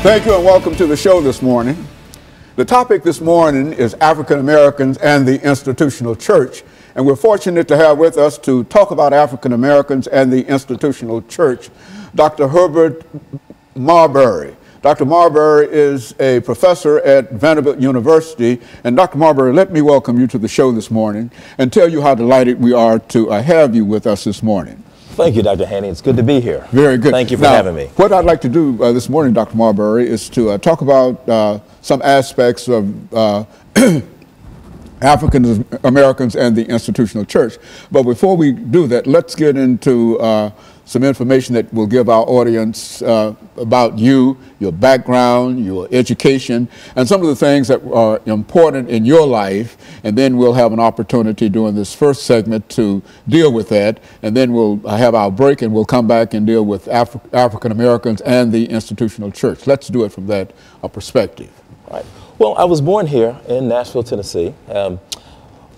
Thank you and welcome to the show this morning. The topic this morning is African Americans and the institutional church. And we're fortunate to have with us to talk about African Americans and the institutional church, Dr. Herbert Marbury. Dr. Marbury is a professor at Vanderbilt University. And Dr. Marbury, let me welcome you to the show this morning and tell you how delighted we are to have you with us this morning. Thank you, Dr. Haney. It's good to be here. Very good. Thank you for having me. What I'd like to do this morning, Dr. Marbury, is to talk about some aspects of African Americans and the institutional church. But before we do that, let's get into some information that will give our audience about you, your background, your education, and some of the things that are important in your life. And then we'll have an opportunity during this first segment to deal with that. And then we'll have our break and we'll come back and deal with African Americans and the institutional church. Let's do it from that perspective. All right. Well, I was born here in Nashville, Tennessee.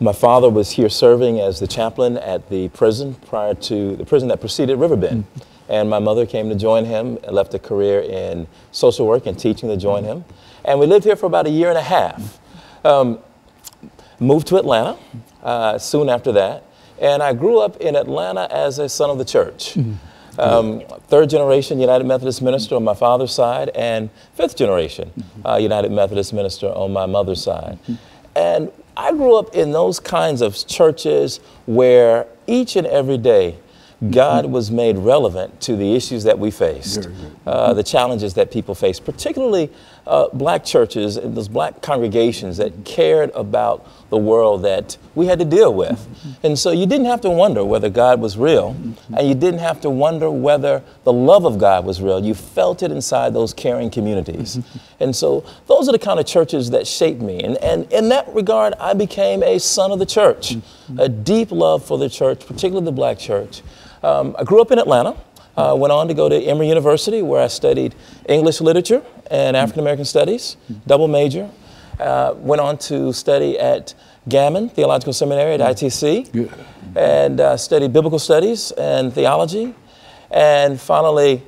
My father was here serving as the chaplain at the prison prior to the prison that preceded Riverbend. And my mother came to join him, left a career in social work and teaching to join him. And we lived here for about a year and a half. Moved to Atlanta soon after that. And I grew up in Atlanta as a son of the church. Third generation United Methodist minister on my father's side, and fifth generation United Methodist minister on my mother's side. And I grew up in those kinds of churches where each and every day God was made relevant to the issues that we faced, the challenges that people face, particularly black churches and those black congregations that cared about the world that we had to deal with. And so you didn't have to wonder whether God was real, and you didn't have to wonder whether the love of God was real. You felt it inside those caring communities. And so those are the kind of churches that shaped me. And in that regard, I became a son of the church, a deep love for the church, particularly the black church. I grew up in Atlanta, went on to go to Emory University, where I studied English literature and African American studies, double major. Went on to study at Gammon Theological Seminary at ITC, and studied biblical studies and theology, and finally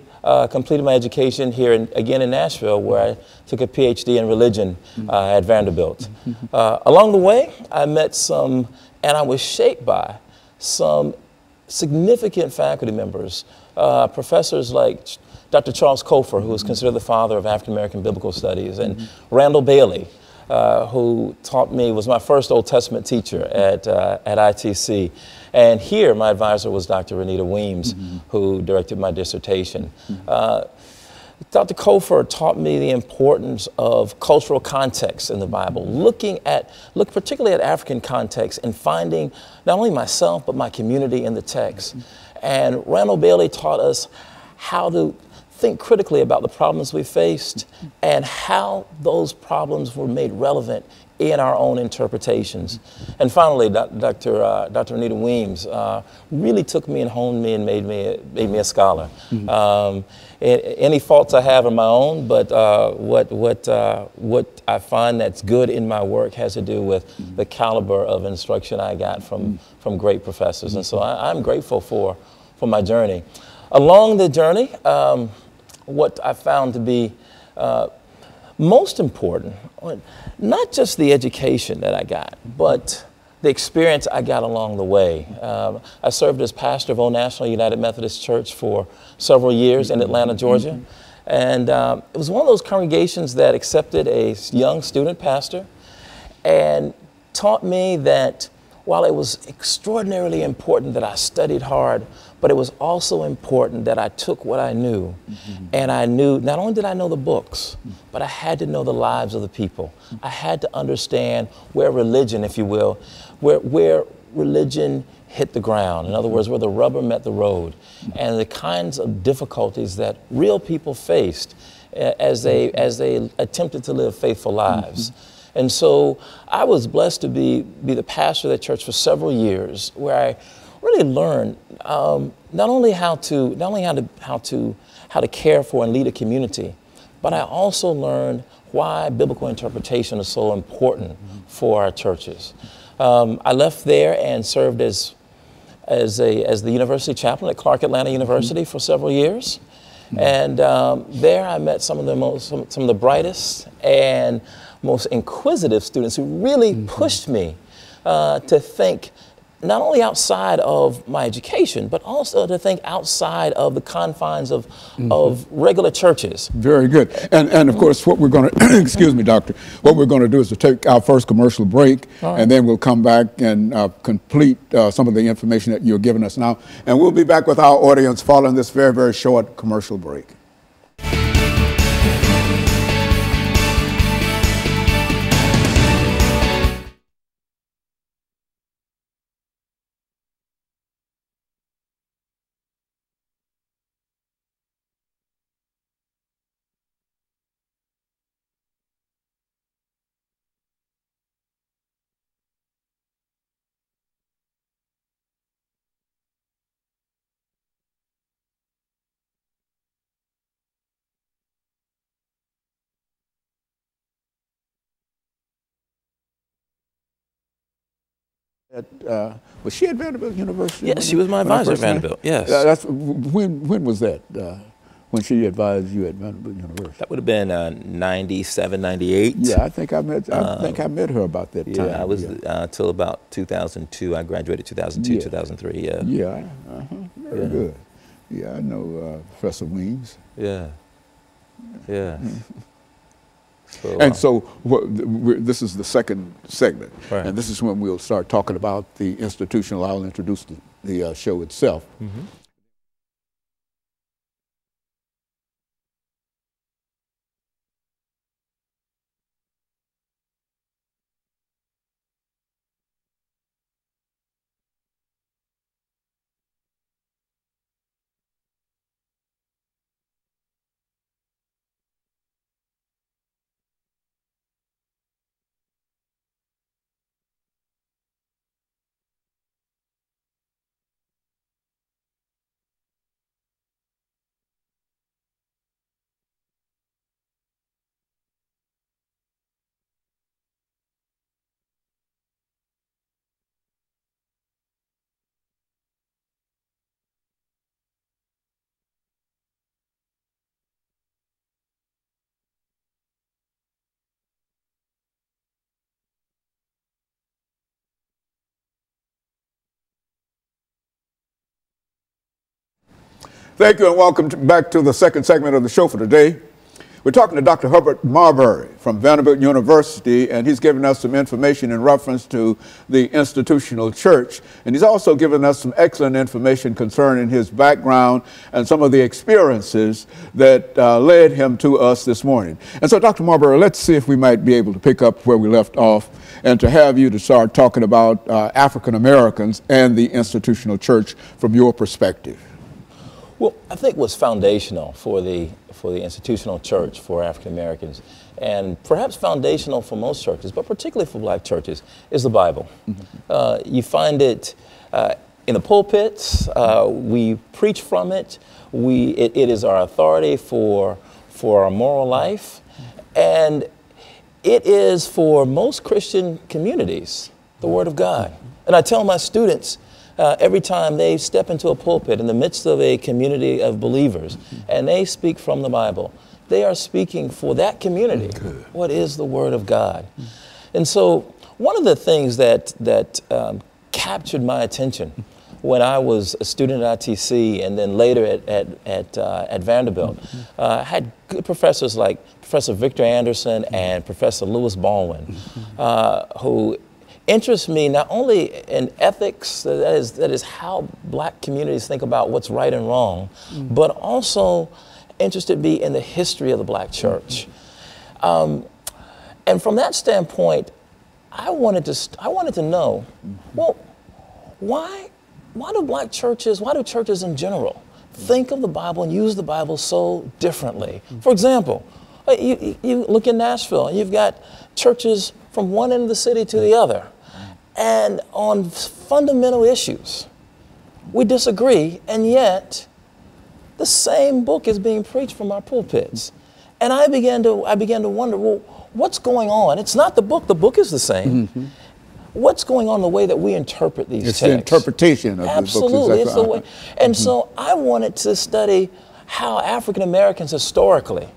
completed my education here again in Nashville, where I took a PhD in religion at Vanderbilt. Along the way, I met some, and I was shaped by some significant faculty members, professors like Dr. Charles Cofer, who is considered the father of African American biblical studies, and Randall Bailey, who taught me, was my first Old Testament teacher at ITC. And here, my advisor was Dr. Renita Weems, who directed my dissertation. Dr. Cofer taught me the importance of cultural context in the Bible, looking particularly at African context and finding not only myself, but my community in the text. And Randall Bailey taught us how to think critically about the problems we faced and how those problems were made relevant in our own interpretations. And finally, Dr. Renita Weems really took me and honed me and made me a scholar. Any faults I have are my own, but what I find that's good in my work has to do with the caliber of instruction I got from great professors. And so I'm grateful for my journey. Along the journey, what I found to be most important, not just the education that I got, but the experience I got along the way. I served as pastor of Old National United Methodist Church for several years in Atlanta, Georgia. And it was one of those congregations that accepted a young student pastor and taught me that while it was extraordinarily important that I studied hard, but it was also important that I took what I knew, and I knew, not only did I know the books, but I had to know the lives of the people. I had to understand where religion, if you will, where religion hit the ground. In other words, where the rubber met the road, and the kinds of difficulties that real people faced as they attempted to live faithful lives. And so I was blessed to be the pastor of that church for several years, where I really learned not only how to care for and lead a community, but I also learned why biblical interpretation is so important for our churches. I left there and served as the university chaplain at Clark Atlanta University for several years. And there I met some of the brightest and most inquisitive students who really pushed me to think not only outside of my education, but also to think outside of the confines of regular churches. Very good. And of course, what we're going to, excuse me, Doctor, what we're going to do is to take our first commercial break, and then we'll come back and complete some of the information that you're giving us now. And we'll be back with our audience following this very, very short commercial break. Was she at Vanderbilt University? Yes, she was my advisor at Vanderbilt, yes. That's, when was that, when she advised you at Vanderbilt University? That would have been 97, 98. Yeah, I think I met her about that time. Yeah, I was till about 2002. I graduated 2002, 2003, yeah. Yeah, very good. Yeah, I know Professor Weems. Yeah, yeah. So, and so this is the second segment, right. And this is when we'll start talking about the institutional. I'll introduce the show itself. Thank you and welcome back to the second segment of the show for today. We're talking to Dr. Herbert Marbury from Vanderbilt University, and he's given us some information in reference to the institutional church. And he's also given us some excellent information concerning his background and some of the experiences that led him to us this morning. And so, Dr. Marbury, let's see if we might be able to pick up where we left off and to have you to start talking about African Americans and the institutional church from your perspective. Well, I think what's foundational for the institutional church for African Americans, and perhaps foundational for most churches, but particularly for black churches, is the Bible. You find it in the pulpits. We preach from it. It is our authority for our moral life, and it is for most Christian communities the Word of God. And I tell my students, every time they step into a pulpit in the midst of a community of believers and they speak from the Bible, they are speaking for that community. What is the Word of God? And so one of the things that captured my attention when I was a student at ITC and then later at Vanderbilt, I had good professors like Professor Victor Anderson and Professor Lewis Baldwin, who interests me not only in ethics, that is how black communities think about what's right and wrong, but also interested me in the history of the black church. And from that standpoint, I wanted to know, well, why do churches in general think of the Bible and use the Bible so differently? For example, you look in Nashville and you've got churches from one end of the city to the other. And on fundamental issues, we disagree, and yet the same book is being preached from our pulpits. And I began to wonder, well, what's going on? It's not the book is the same. What's going on in the way that we interpret these texts? It's the interpretation of Absolutely, the books. it's the way. And so I wanted to study how African Americans historically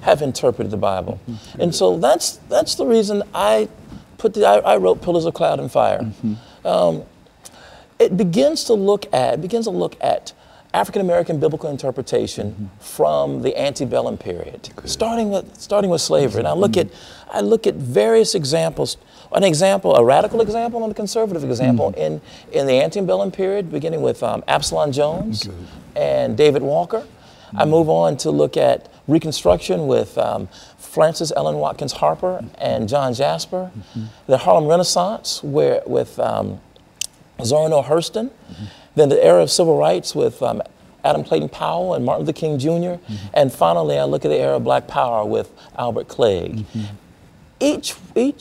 have interpreted the Bible. And so that's the reason I wrote Pillars of Cloud and Fire. It begins to look at African American biblical interpretation from the antebellum period, starting with slavery. And I look at various examples. A radical example and a conservative example in the antebellum period, beginning with Absalom Jones and David Walker. I move on to look at Reconstruction with Frances Ellen Watkins Harper and John Jasper. The Harlem Renaissance with Zora Neale Hurston. Then the era of civil rights with Adam Clayton Powell and Martin Luther King Jr. And finally, I look at the era of Black Power with Albert Clegg. Each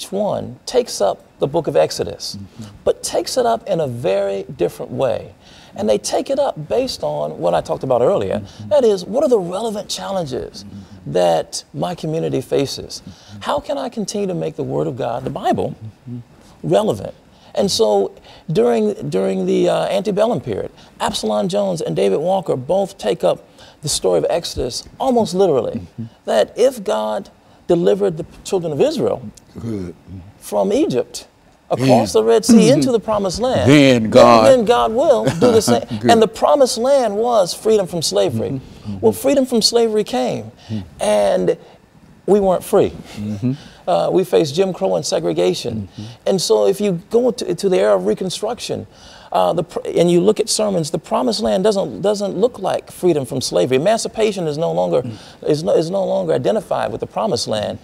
one takes up the book of Exodus, but takes it up in a very different way. And they take it up based on what I talked about earlier. That is, what are the relevant challenges that my community faces? How can I continue to make the Word of God, the Bible, relevant? And so during the antebellum period, Absalom Jones and David Walker both take up the story of Exodus almost literally. That if God delivered the children of Israel from Egypt, across the Red Sea into the Promised Land, then God will do the same. And the Promised Land was freedom from slavery. Well, freedom from slavery came, and we weren't free. We faced Jim Crow and segregation. And so if you go to the era of Reconstruction, and you look at sermons, the Promised Land doesn't look like freedom from slavery. Emancipation is no longer identified with the Promised Land.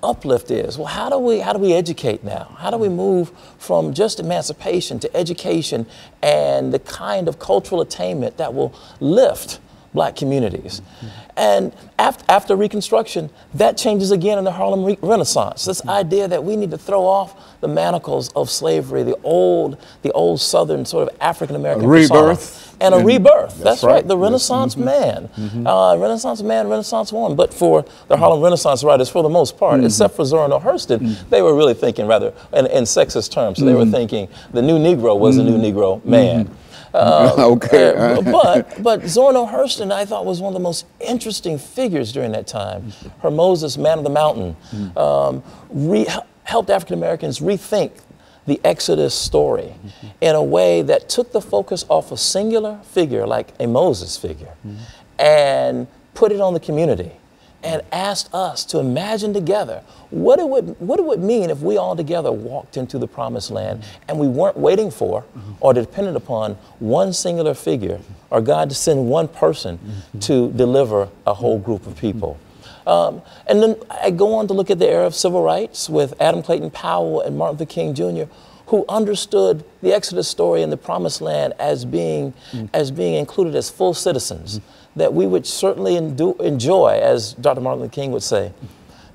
Uplift is. Well, how do we educate now? How do we move from just emancipation to education and the kind of cultural attainment that will lift Black communities? And after Reconstruction, that changes again in the Harlem Renaissance. This idea that we need to throw off the manacles of slavery, the old Southern sort of African American rebirth. And a rebirth. That's right. The Renaissance man. Renaissance man, Renaissance woman. But for the Harlem Renaissance writers, for the most part, except for Zora Neale Hurston, they were really thinking rather in sexist terms. So they were thinking the new Negro was the new Negro man. But Zora Neale Hurston, I thought, was one of the most interesting figures during that time. Her Moses, Man of the Mountain, helped African Americans rethink the Exodus story in a way that took the focus off a singular figure like a Moses figure and put it on the community and asked us to imagine together what it would mean if we all together walked into the Promised Land and we weren't waiting for or dependent upon one singular figure or God to send one person to deliver a whole group of people. And then I go on to look at the era of civil rights with Adam Clayton Powell and Martin Luther King Jr., who understood the Exodus story in the Promised Land as being included as full citizens, that we would certainly enjoy, as Dr. Martin Luther King would say,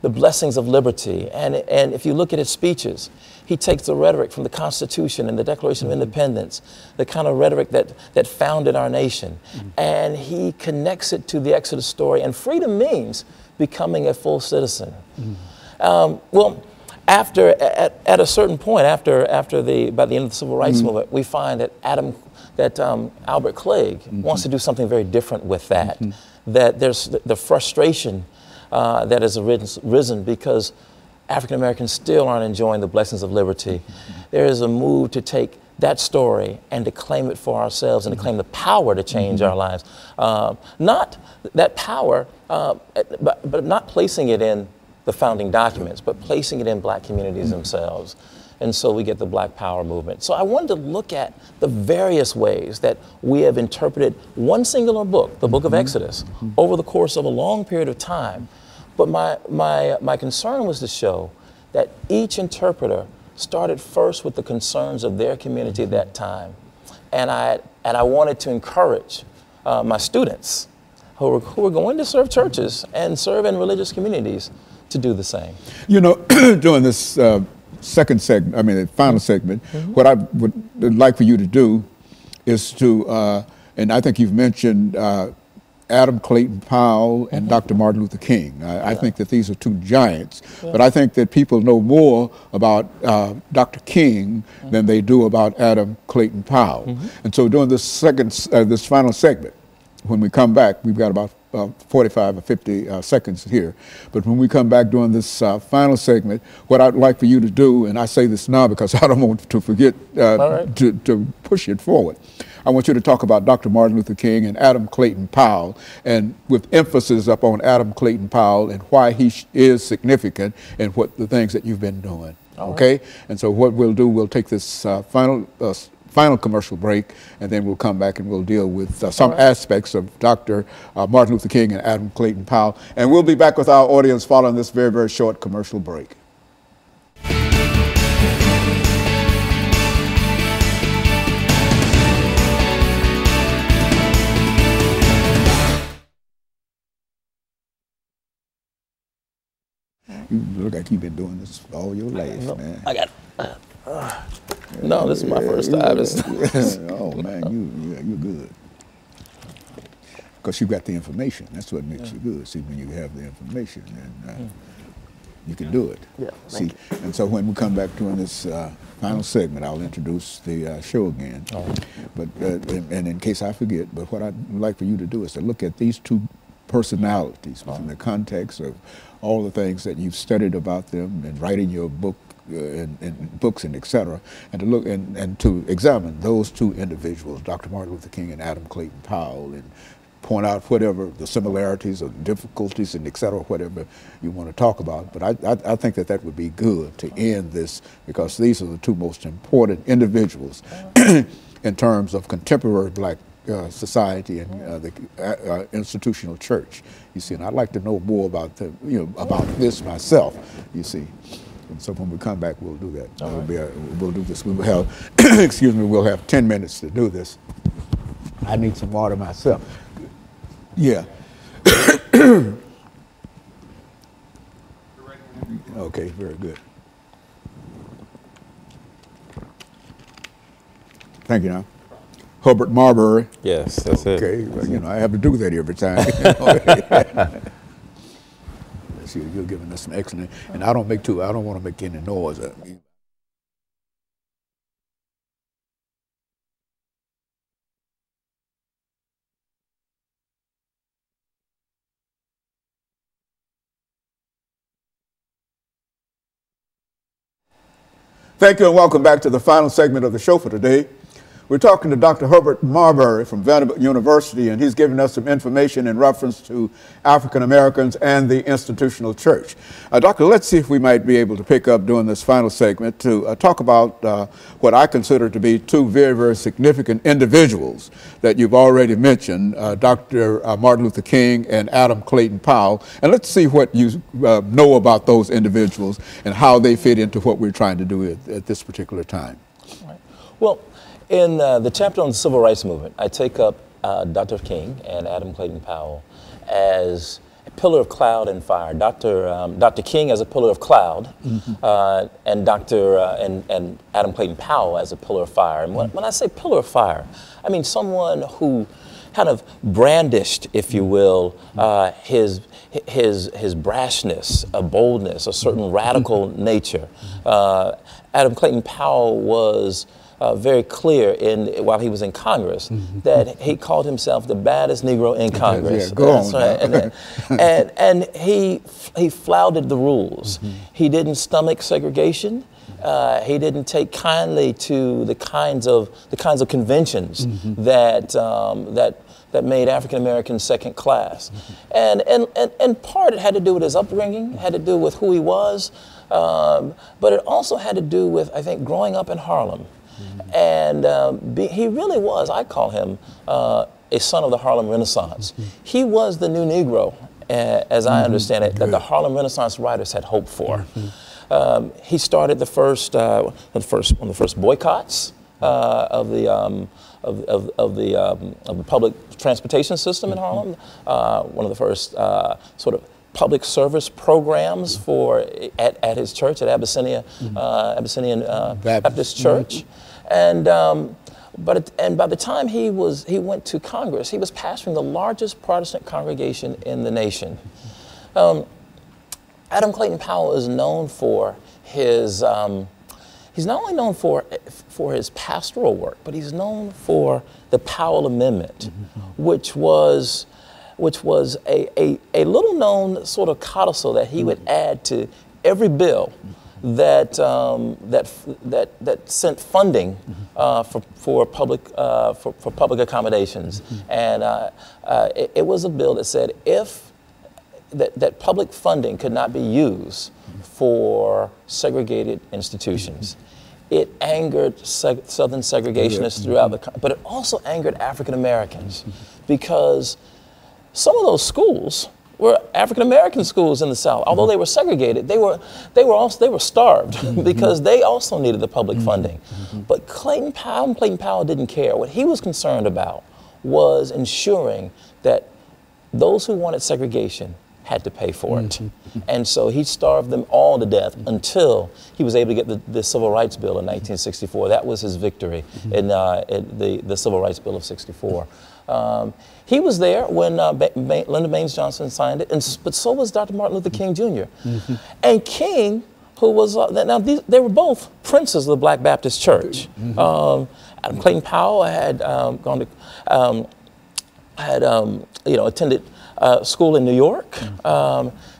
the blessings of liberty. And if you look at his speeches, he takes the rhetoric from the Constitution and the Declaration of Independence, the kind of rhetoric that founded our nation, and he connects it to the Exodus story. And freedom means becoming a full citizen. Well, at a certain point, by the end of the Civil Rights Movement, we find that Albert Clegg wants to do something very different with that. That there's the frustration that has risen because African Americans still aren't enjoying the blessings of liberty. There is a move to take that story and to claim it for ourselves and to claim the power to change our lives. Not that power, but not placing it in the founding documents, but placing it in Black communities themselves. And so we get the Black Power movement. So I wanted to look at the various ways that we have interpreted one singular book, the book of Exodus, over the course of a long period of time. But my concern was to show that each interpreter started first with the concerns of their community at that time. And I wanted to encourage my students who were going to serve churches and serve in religious communities to do the same. You know, during this second segment, I mean, the final segment, what I would like for you to do is to, and I think you've mentioned Adam Clayton Powell and Dr. Martin Luther King. I think that these are two giants, but I think that people know more about Dr. King than they do about Adam Clayton Powell. And so during this final segment, when we come back, we've got about 45 or 50 seconds here. But when we come back during this final segment, what I'd like for you to do, and I say this now because I don't want to forget to push it forward. I want you to talk about Dr. Martin Luther King and Adam Clayton Powell, and with emphasis up on Adam Clayton Powell and why he is significant and what the things that you've been doing. Okay? And so what we'll do, we'll take this final commercial break, and then we'll come back and we'll deal with some aspects of Dr. Martin Luther King and Adam Clayton Powell. And we'll be back with our audience following this very, very short commercial break. You look like you've been doing this all your life, man. I got no, this is my first time. Oh, man, you're good. Because you got the information. That's what makes you good. See, when you have the information, then you can do it. Yeah, see, and so when we come back during this final segment, I'll introduce the show again. But and in case I forget, but what I'd like for you to do is to look at these two personalities within the context of all the things that you've studied about them and writing your book and books and et cetera, and to look and to examine those two individuals, Dr. Martin Luther King and Adam Clayton Powell, and point out whatever the similarities or difficulties and et cetera, whatever you want to talk about. But I think that would be good to end this, because these are the two most important individuals in terms of contemporary black society and the institutional church. You see, and I'd like to know more about about this myself. You see, and so when we come back, we'll do that. We'll do this. We will have, excuse me, we'll have 10 minutes to do this. I need some water myself. Yeah. Okay, very good. Thank you. Now. HMarbury6. Yes, that's it. Okay, well, I have to do that every time. See, you're giving us some excellent, and I don't want to make any noise. Thank you and welcome back to the final segment of the show for today. We're talking to Dr. Herbert Marbury from Vanderbilt University, and he's giving us some information in reference to African Americans and the institutional church. Doctor, let's see if we might be able to pick up during this final segment to talk about what I consider to be two very, very significant individuals that you've already mentioned, Dr. Martin Luther King and Adam Clayton Powell. And let's see what you know about those individuals and how they fit into what we're trying to do at this particular time. Right. Well, in the chapter on the Civil Rights Movement, I take up Dr. King and Adam Clayton Powell as a pillar of cloud and fire. Dr. King as a pillar of cloud, and and Adam Clayton Powell as a pillar of fire. And when I say pillar of fire, I mean someone who kind of brandished, if you will, his brashness, a boldness, a certain radical nature. Adam Clayton Powell was very clear while he was in Congress that he called himself the baddest Negro in Congress. Yeah, go on. Right. and he flouted the rules. He didn't stomach segregation. He didn't take kindly to the kinds of conventions that made African Americans second class. And part it had to do with his upbringing, had to do with who he was, but it also had to do with, I think, growing up in Harlem. And he really was, I call him, a son of the Harlem Renaissance. He was the new Negro, as I understand it, that the Harlem Renaissance writers had hoped for. He started one of the first boycotts of the public transportation system in Harlem. One of the first sort of public service programs at his church at Abyssinian Baptist Church. And by the time he went to Congress, he was pastoring the largest Protestant congregation in the nation. Adam Clayton Powell is known for his he's not only known for his pastoral work, but he's known for the Powell Amendment, which was a little known sort of codicil that he would add to every bill that sent funding for public accommodations, and it was a bill that said that public funding could not be used for segregated institutions. It angered Southern segregationists throughout the country, but it also angered African Americans because some of those schools were African American schools in the South. Although they were segregated, they were starved because they also needed the public funding. But Clayton Powell didn't care. What he was concerned about was ensuring that those who wanted segregation had to pay for it. And so he starved them all to death until he was able to get the Civil Rights Bill in 1964. That was his victory in the Civil Rights Bill of '64. He was there when Lyndon Baines Johnson signed it, but so was Dr. Martin Luther King Jr. And King, who was, they were both princes of the Black Baptist Church. Adam Clayton Powell had gone to, attended school in New York.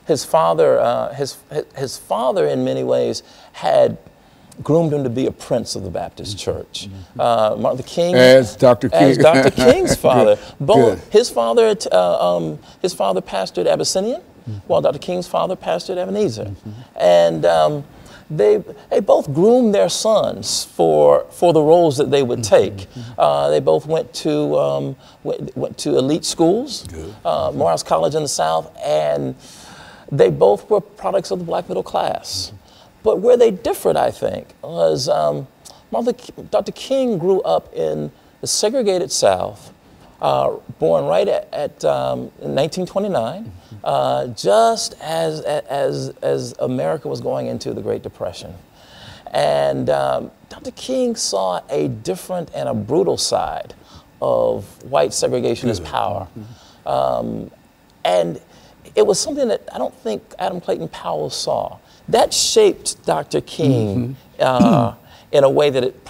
His father, his father, in many ways, had groomed him to be a prince of the Baptist Church. Martin Luther King, as Dr. King, as Dr. King's father. Good. His father pastored Abyssinian, while Dr. King's father pastored Ebenezer, and they both groomed their sons for the roles that they would take. They both went to elite schools, Morehouse College in the South, and they both were products of the black middle class. But where they differed, I think, was Dr. King grew up in the segregated South, born right in 1929, just as America was going into the Great Depression. And Dr. King saw a different and a brutal side of white segregationist power. And it was something that I don't think Adam Clayton Powell saw. That shaped Dr. King in a way that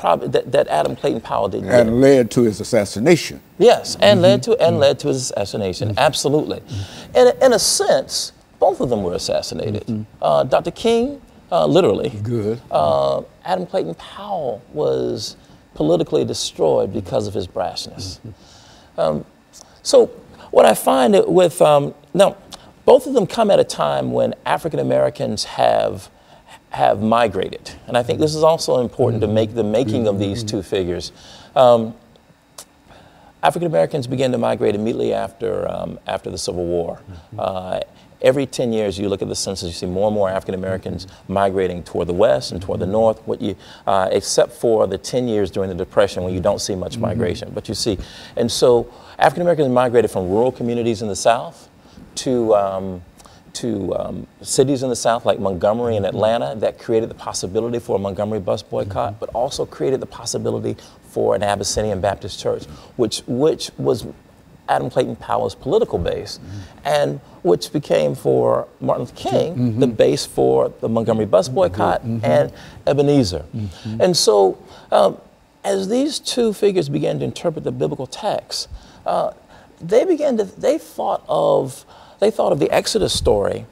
that Adam Clayton Powell didn't. And led to his assassination. Yes, and led to his assassination. Absolutely. In a sense, both of them were assassinated. Dr. King, literally. Good. Adam Clayton Powell was politically destroyed because of his brashness. So what I find with now. Both of them come at a time when African Americans have migrated, and I think this is also important to make the making of these two figures. African Americans began to migrate immediately after the Civil War. Every 10 years, you look at the census, you see more and more African Americans migrating toward the West and toward the North. Except for the 10 years during the Depression, when you don't see much migration, but you see, and so African Americans migrated from rural communities in the South to cities in the South like Montgomery and Atlanta. That created the possibility for a Montgomery bus boycott, but also created the possibility for an Abyssinian Baptist church, which was Adam Clayton Powell's political base, and which became for Martin Luther King the base for the Montgomery bus boycott and Ebenezer. And so as these two figures began to interpret the biblical text, they thought of the Exodus story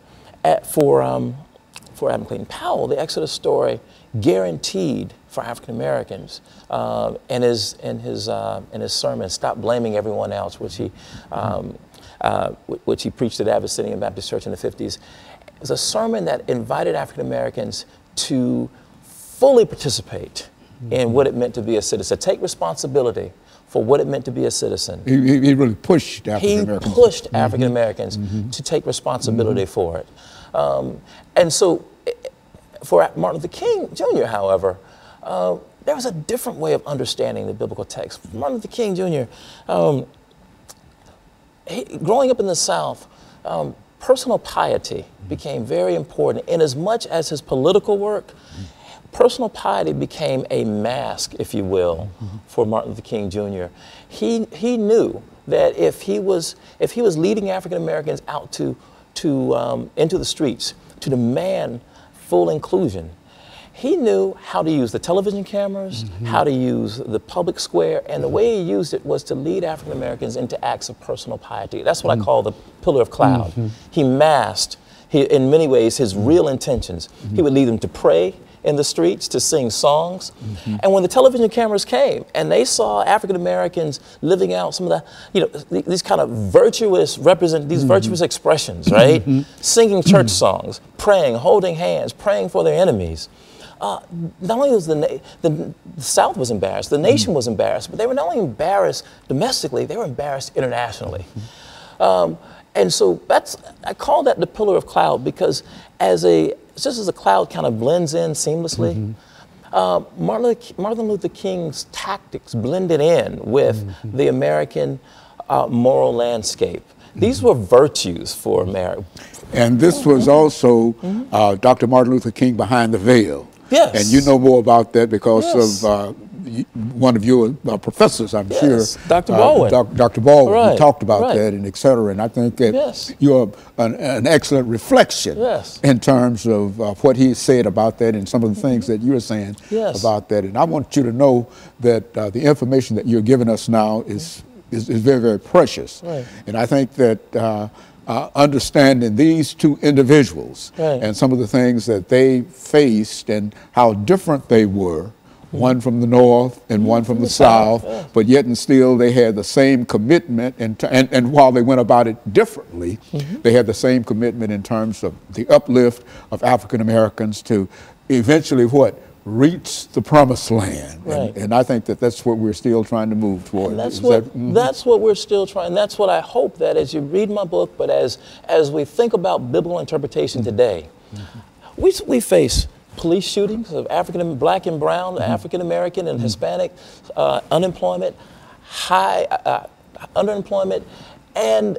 for Adam Clayton Powell. The Exodus story guaranteed for African Americans in his sermon, "Stop Blaming Everyone Else," which he preached at Abyssinian Baptist Church in the 50s. It was a sermon that invited African Americans to fully participate in what it meant to be a citizen, take responsibility for what it meant to be a citizen. He really pushed African Americans. He pushed African Americans to take responsibility for it. And so for Martin Luther King Jr., however, there was a different way of understanding the biblical text. Martin Luther King Jr., growing up in the South, personal piety became very important. In as much as his political work, personal piety became a mask, if you will, for Martin Luther King Jr. He knew that if he was leading African Americans out into the streets to demand full inclusion, he knew how to use the television cameras, how to use the public square, and the way he used it was to lead African Americans into acts of personal piety. That's what I call the pillar of cloud. He masked, in many ways, his real intentions. He would lead them to pray in the streets, to sing songs. And when the television cameras came and they saw African Americans living out some of the, these kind of virtuous virtuous expressions, right? Singing church songs, praying, holding hands, praying for their enemies. Not only was the South was embarrassed, the nation was embarrassed, but they were not only embarrassed domestically, they were embarrassed internationally. And so I call that the pillar of cloud, because just as a cloud kind of blends in seamlessly, Martin Luther King's tactics blended in with the American moral landscape. These were virtues for America. And this was also Dr. Martin Luther King behind the veil. Yes. And you know more about that because of one of your professors, I'm sure. Dr. Baldwin. Dr. Baldwin, Right. who talked about that and et cetera. And I think that you're an excellent reflection in terms of what he said about that and some of the things that you're saying about that. And I want you to know that the information that you're giving us now is very, very precious. Right. And I think that understanding these two individuals and some of the things that they faced and how different they were, one from the North and one from the South, but yet and still they had the same commitment, and while they went about it differently, they had the same commitment in terms of the uplift of African Americans to eventually reach the promised land. And I think that that's what we're still trying to move toward. And that's what we're still trying. That's what I hope that as you read my book, but as we think about biblical interpretation today, we face police shootings of Black and brown, African American and Hispanic, unemployment, high underemployment, and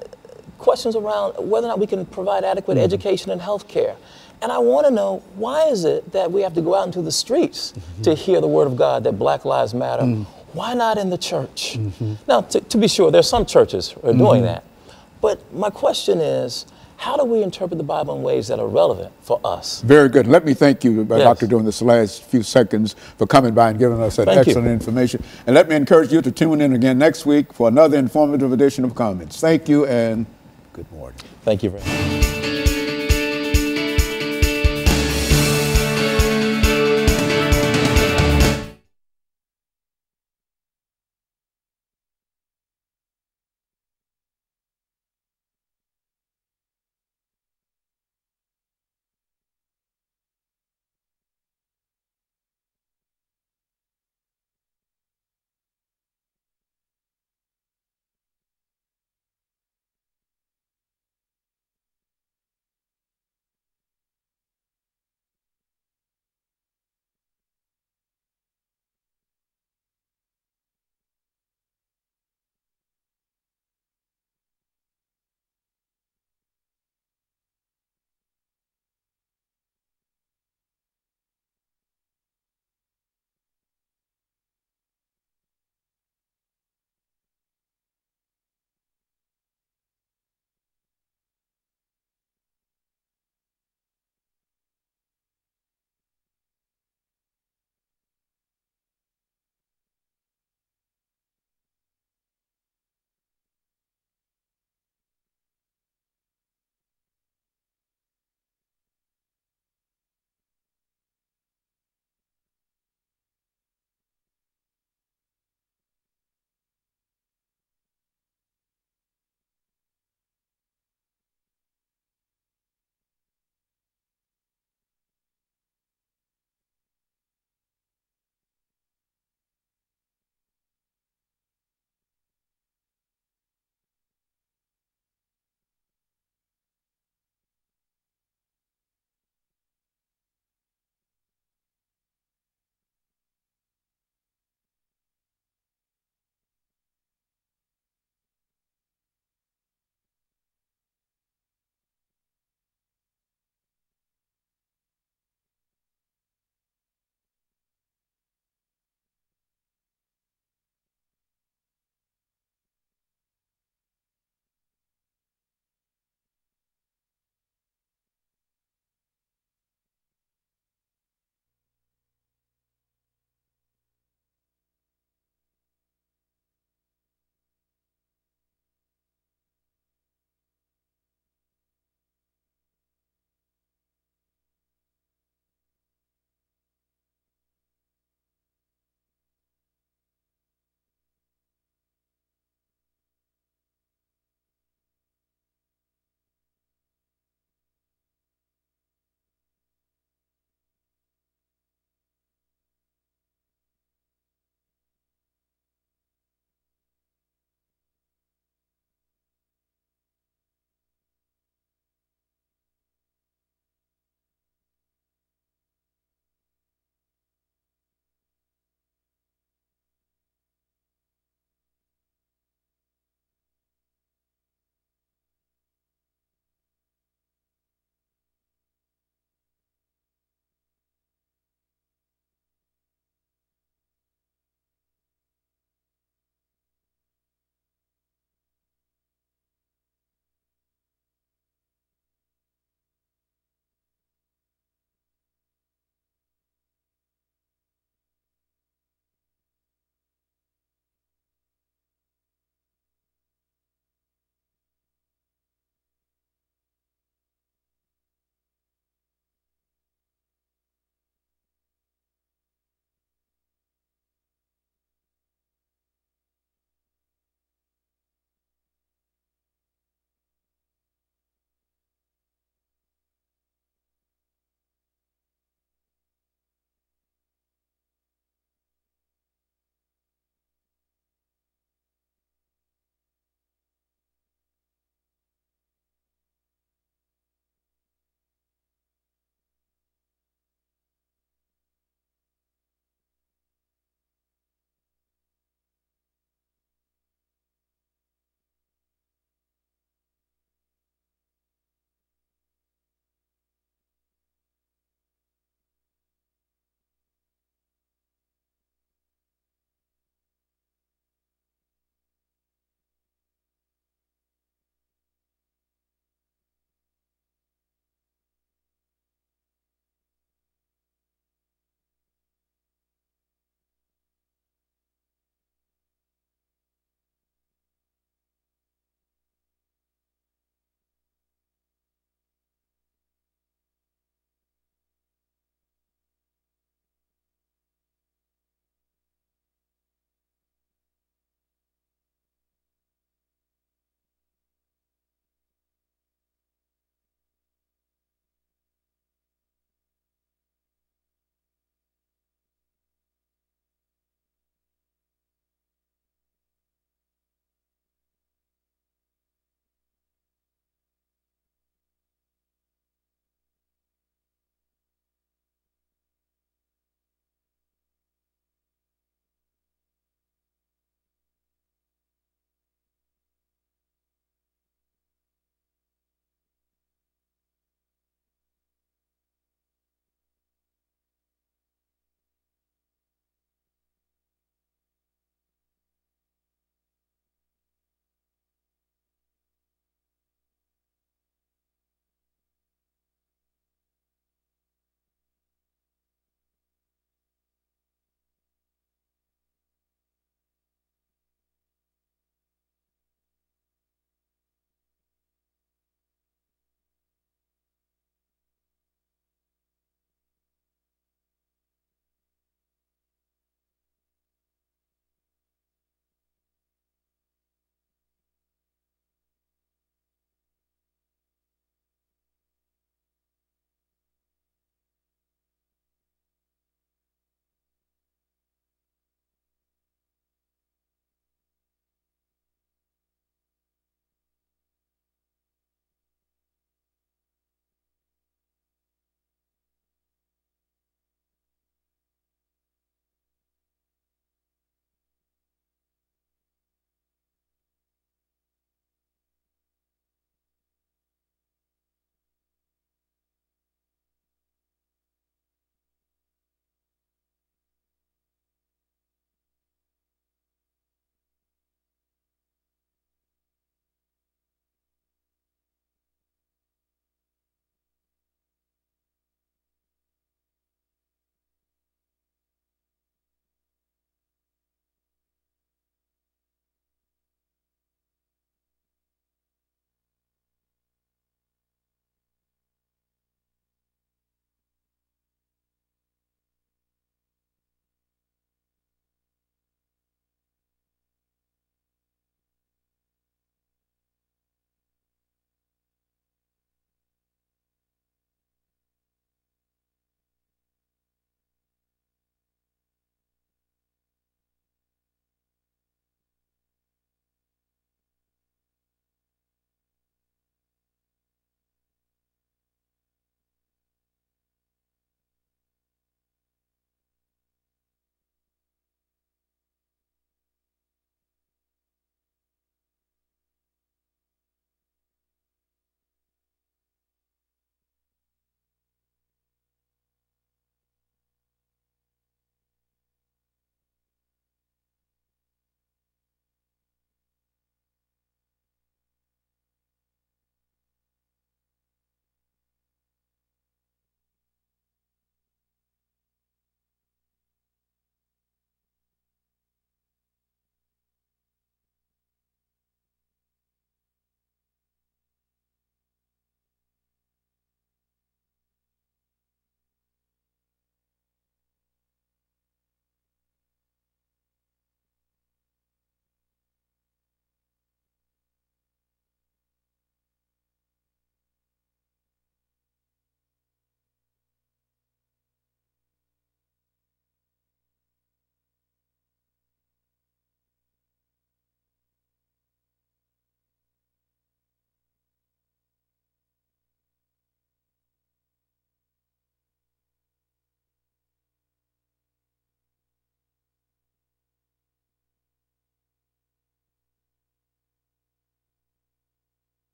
questions around whether or not we can provide adequate education and health care. And I want to know, why is it that we have to go out into the streets to hear the word of God that Black Lives Matter? Why not in the church? Now, to be sure, there's some churches who are doing that. But my question is, how do we interpret the Bible in ways that are relevant for us? Very good. Let me thank you, Doctor, during this last few seconds for coming by and giving us that excellent information. And let me encourage you to tune in again next week for another informative edition of Comments. Thank you and good morning. Thank you very much.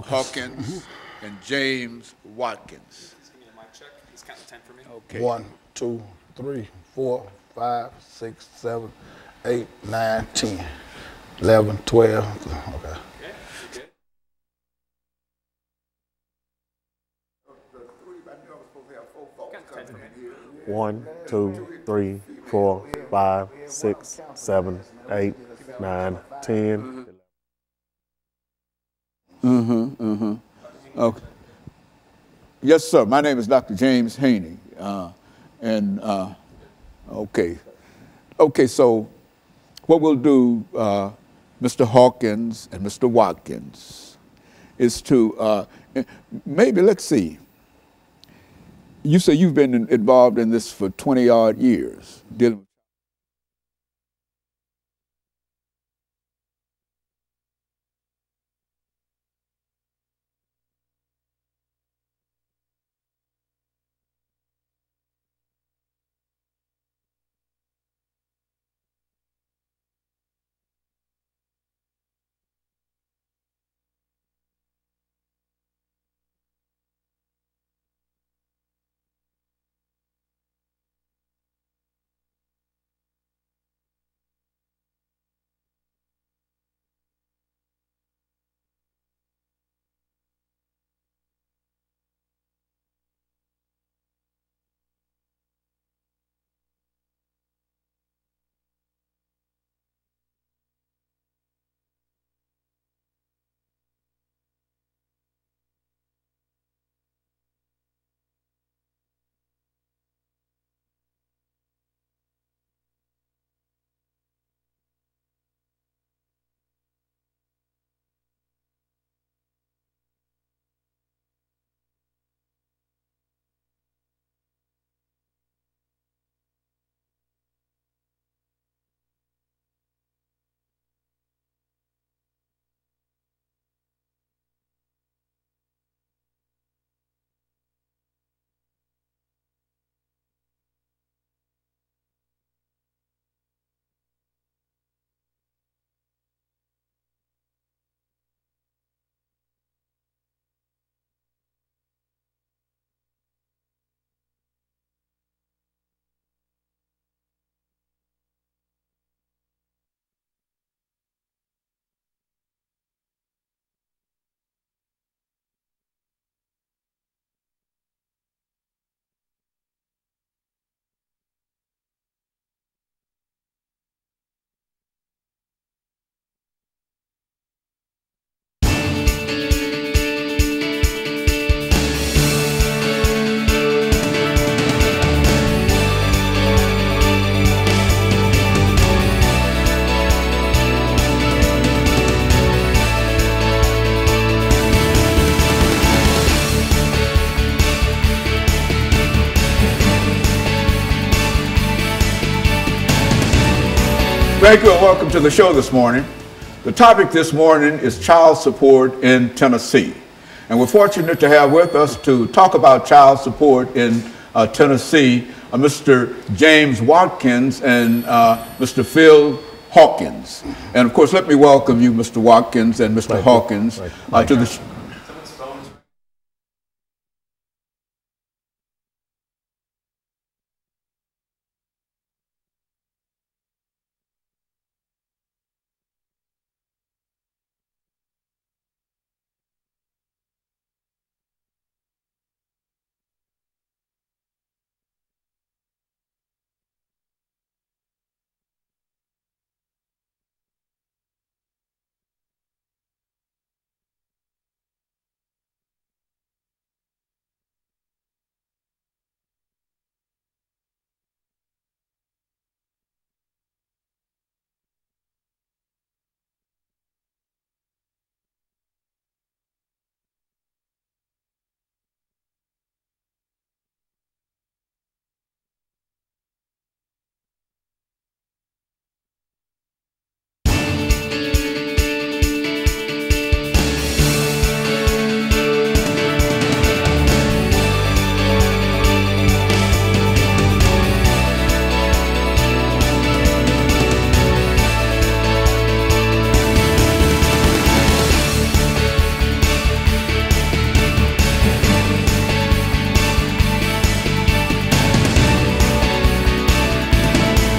Hawkins, and James Watkins. Just give me the mic check. He's counting 10 for me. Okay. 1, 2, 3, 4, 5, 6, 7, 8, 9, 10, 11, 12. Okay. Okay, you're good. Count to 10 for me. 1, 2, 3, 4, 5, 6, 7, 8, 9, 10. Okay. Yes, sir. My name is Dr. James Haney. Okay, so what we'll do, Mr. Hawkins and Mr. Watkins, is to maybe, let's see, you say you've been involved in this for 20-odd years, dealing with Thank you and welcome to the show this morning. The topic this morning is child support in Tennessee. And we're fortunate to have with us to talk about child support in Tennessee, Mr. James Watkins and Mr. Phil Hawkins. And of course, let me welcome you, Mr. Watkins and Mr. Hawkins, to the show.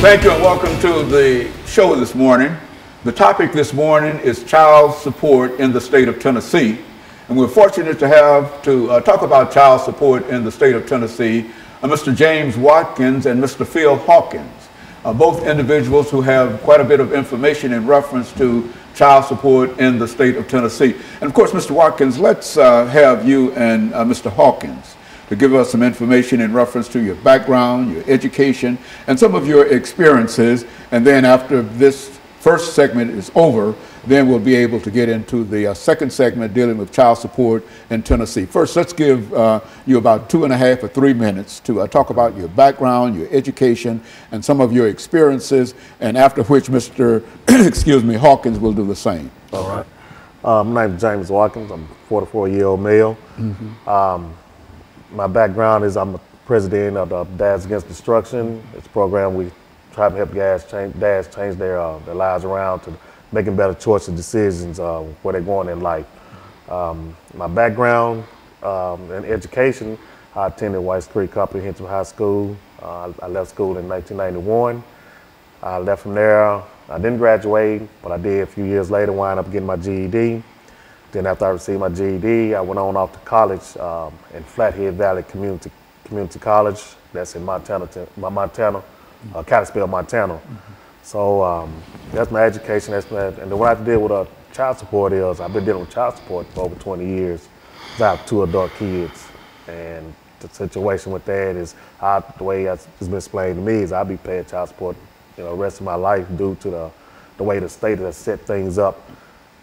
Thank you and welcome to the show this morning. The topic this morning is child support in the state of Tennessee. And we're fortunate to have to talk about child support in the state of Tennessee, Mr. James Watkins and Mr. Phil Hawkins, both individuals who have quite a bit of information in reference to child support in the state of Tennessee. And of course, Mr. Watkins, let's have you and Mr. Hawkins to give us some information in reference to your background, your education, and some of your experiences. And then after this first segment is over, then we'll be able to get into the second segment dealing with child support in Tennessee. First, let's give you about 2.5 or 3 minutes to talk about your background, your education, and some of your experiences, and after which Mr. excuse me, Hawkins will do the same. All right. My name is James Watkins. I'm a 44-year-old male. My background is I'm the president of the Dads Against Destruction. It's a program we try to help dads change their lives around to making better choices and decisions where they're going in life. My background in education, I attended White Creek Comprehensive High School. I left school in 1991. I left from there. I didn't graduate, but I did a few years later, wind up getting my GED. Then after I received my GED, I went on off to college in Flathead Valley Community College. That's in Montana, Kalispell, Montana. So that's my education. And then what I have to deal with child support is I've been dealing with child support for over 20 years. I have 2 adult kids, and the situation with that is the way it's been explained to me is I'll be paying child support, the rest of my life due to the way the state has set things up,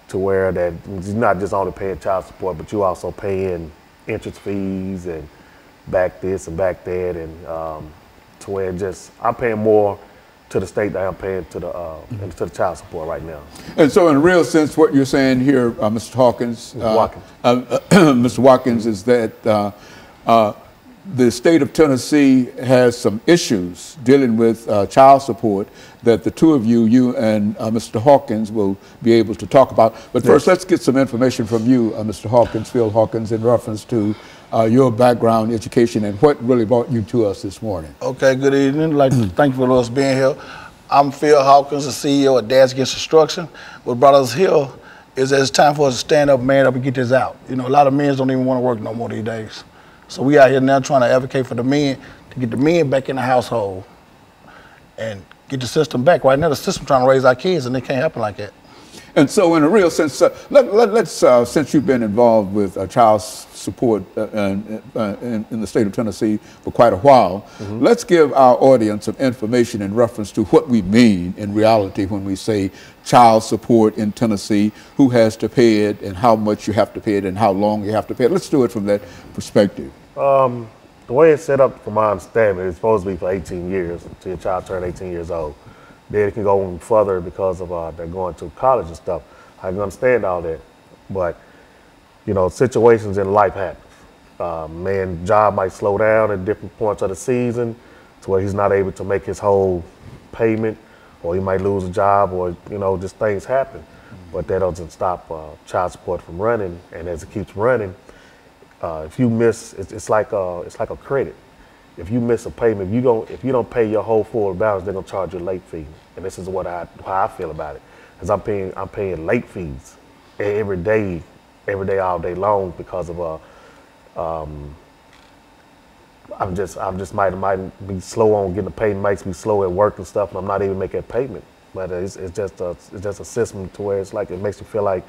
to where that you're not just only paying child support, but you also paying interest fees and back this and back that, and to where I'm paying more to the state than I'm paying to the child support right now. And so in a real sense, what you're saying here, Mr. Hawkins, Mr. Watkins, is that the state of Tennessee has some issues dealing with child support that the two of you and Mr. Hawkins will be able to talk about. But first, let's get some information from you, Mr. Hawkins, Phil Hawkins, in reference to your background, education, and what really brought you to us this morning. Okay, good evening. I'd like to thank you for us being here. I'm Phil Hawkins, the CEO of Dads Against Destruction. What brought us here is that it's time for us to stand up, man up, and get this out. A lot of men don't even want to work no more these days. So we out here now trying to advocate for the men, to get the men back in the household and get the system back. Right now, the system trying to raise our kids, and it can't happen like that. And so in a real sense, let's since you've been involved with child support in the state of Tennessee for quite a while, let's give our audience some information in reference to what we mean in reality when we say child support in Tennessee, who has to pay it and how much you have to pay it and how long you have to pay it. Let's do it from that perspective. The way it's set up, from my understanding, it's supposed to be for 18 years until your child turns 18 years old. Then it can go on further because of they're going to college and stuff. I can understand all that, but situations in life happen. Man's job might slow down at different points of the season, to where he's not able to make his whole payment, or he might lose a job, or just things happen. But that doesn't stop child support from running, and as it keeps running, if you miss, it's like a credit. If you miss a payment, if you don't pay your whole full balance, they're gonna charge you a late fee. And this is how I feel about it, because I'm paying late fees every day, all day long, because of I'm just might be slow on getting the payment, makes me slow at work and stuff, and I'm not even making a payment. But it's just a system to where it's like it makes you feel like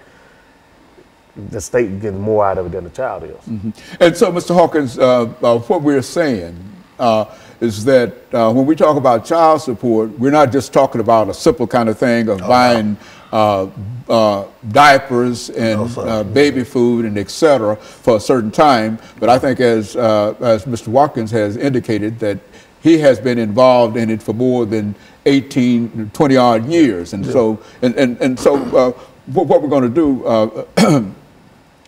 the state getting more out of it than the child is. And so, Mr. Hawkins, what we're saying is that when we talk about child support, we're not just talking about a simple kind of thing of buying diapers and baby food and et cetera for a certain time. But I think as Mr. Watkins has indicated, that he has been involved in it for more than 18, 20 odd years. And so, what we're going to do,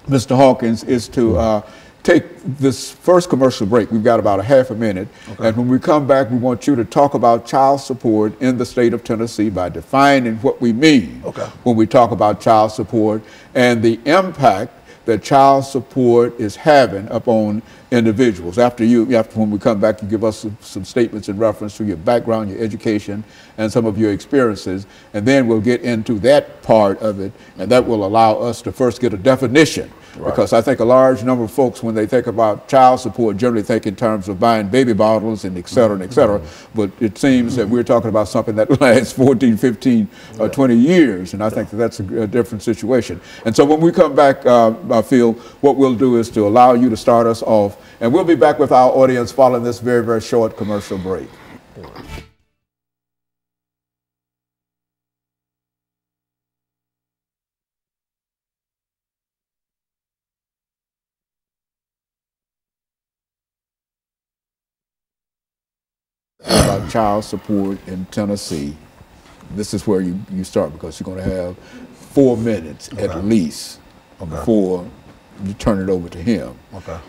Mr. Hawkins, is to take this first commercial break. We've got about a half a minute. Okay. And when we come back, we want you to talk about child support in the state of Tennessee by defining what we mean when we talk about child support and the impact that child support is having upon individuals. After when we come back, you give us some statements in reference to your background, your education, and some of your experiences, and then we'll get into that part of it, and that will allow us to first get a definition. Right. Because I think a large number of folks, when they think about child support, generally think in terms of buying baby bottles and et cetera, and et cetera. But it seems that we're talking about something that lasts 14, 15, 20 years, and I think that that's a different situation. And so when we come back, I feel what we'll do is to allow you to start us off, and we'll be back with our audience following this very, very short commercial break. About child support in Tennessee. This is where you start, because you're going to have 4 minutes at least before you turn it over to him.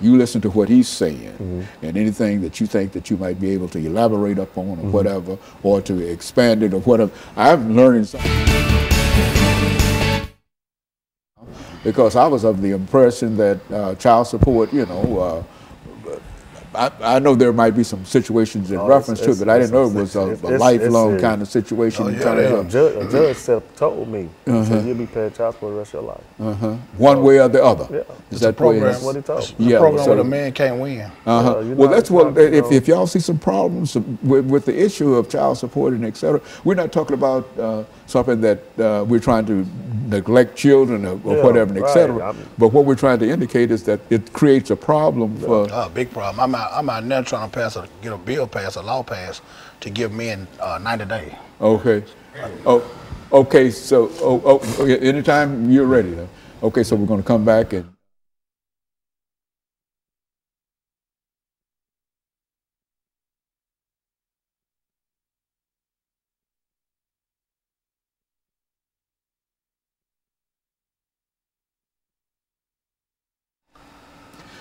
You listen to what he's saying, and anything that you think that you might be able to elaborate upon or whatever, or to expand it or whatever. I'm learning something, because I was of the impression that child support, you know, I know there might be some situations in reference to it, but I didn't know it was a lifelong kind of situation. A judge told me, he said, you'll be paying child support the rest of your life. One way or the other. Yeah. Is that program? What he told me. Yeah, program where the man can't win. Well, that's what, if y'all see some problems with the issue of child support and et cetera, we're not talking about something that we're trying to neglect children or whatever, and et cetera. But what we're trying to indicate is that it creates a problem for... big problem. I'm out now trying to get a bill passed, a law passed, to give men 90 days. Okay. Okay, so anytime you're ready. Then. Okay, so we're going to come back and...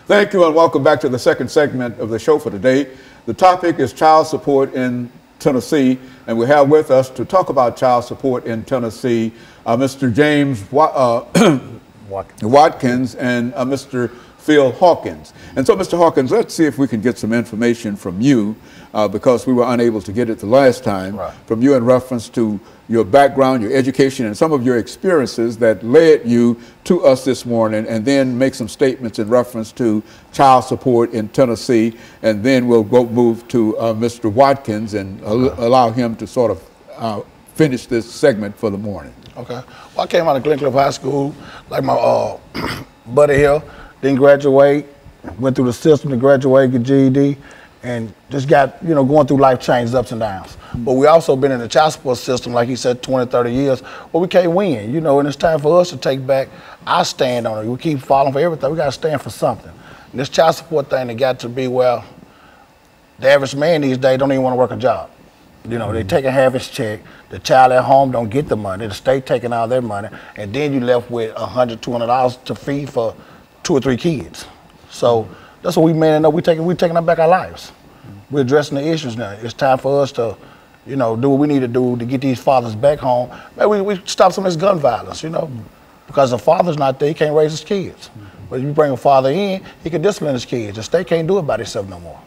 Thank you, and welcome back to the second segment of the show for today. The topic is child support in Tennessee, and we have with us to talk about child support in Tennessee, Mr. James Watkins and Mr. Phil Hawkins. And so, Mr. Hawkins, let's see if we can get some information from you, because we were unable to get it the last time, from you in reference to your background, your education, and some of your experiences that led you to us this morning, and then make some statements in reference to child support in Tennessee, and then we'll move to Mr. Watkins and allow him to sort of finish this segment for the morning. Okay. Well, I came out of Glen Cliff High School, like my buddy here, didn't graduate, went through the system to graduate, get GED, and just got, you know, going through life changes, ups and downs. But we also been in the child support system, like he said, 20, 30 years, where we can't win, you know, and it's time for us to take back our stand on it. We keep falling for everything. We got to stand for something. And this child support thing, it got to be, well, the average man these days don't even want to work a job. You know, they taking half his check, the child at home don't get the money, the state taking all their money, and then you left with $100, $200 to feed for 2 or 3 kids. So that's what we man up. We're taking back our lives. We're addressing the issues now. It's time for us to, you know, do what we need to do to get these fathers back home. Maybe we stop some of this gun violence, you know, because the father's not there, he can't raise his kids. But if you bring a father in, he can discipline his kids. The state can't do it by itself no more.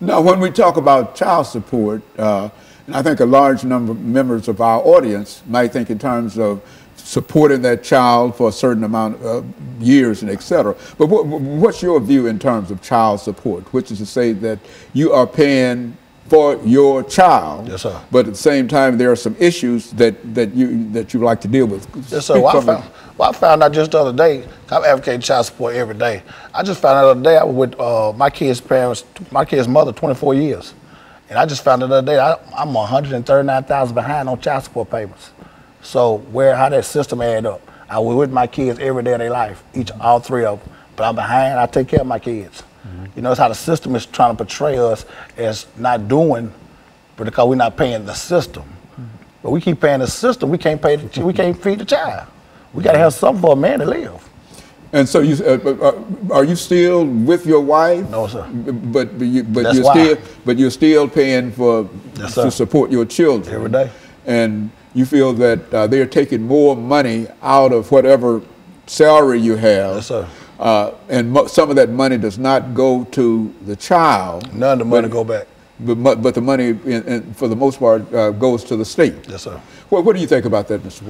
Now, when we talk about child support, and I think a large number of members of our audience might think in terms of supporting that child for a certain amount of years and et cetera. But what's your view in terms of child support, which is to say that you are paying for your child, yes, sir, but at the same time there are some issues that you like to deal with? Yes, sir. Well, I found out just the other day, I'm advocating child support every day. I just found out the other day I was with my kid's parents, my kid's mother, 24 years. And I just found out the other day I'm $139,000 behind on child support payments. So how that system add up? I was with my kids every day of their life, all 3 of them. But I'm behind, I take care of my kids. You know, it's how the system is trying to portray us as not doing, but because we're not paying the system. But we keep paying the system, we can't feed the child. We got to have something for a man to live. And so are you still with your wife? No, sir. But you're still paying to support your children every day. And you feel that they're taking more money out of whatever salary you have. Yes, sir. and some of that money does not go to the child. None of the money go back. But the money, for the most part, goes to the state. Yes, sir. What do you think about that, Mr.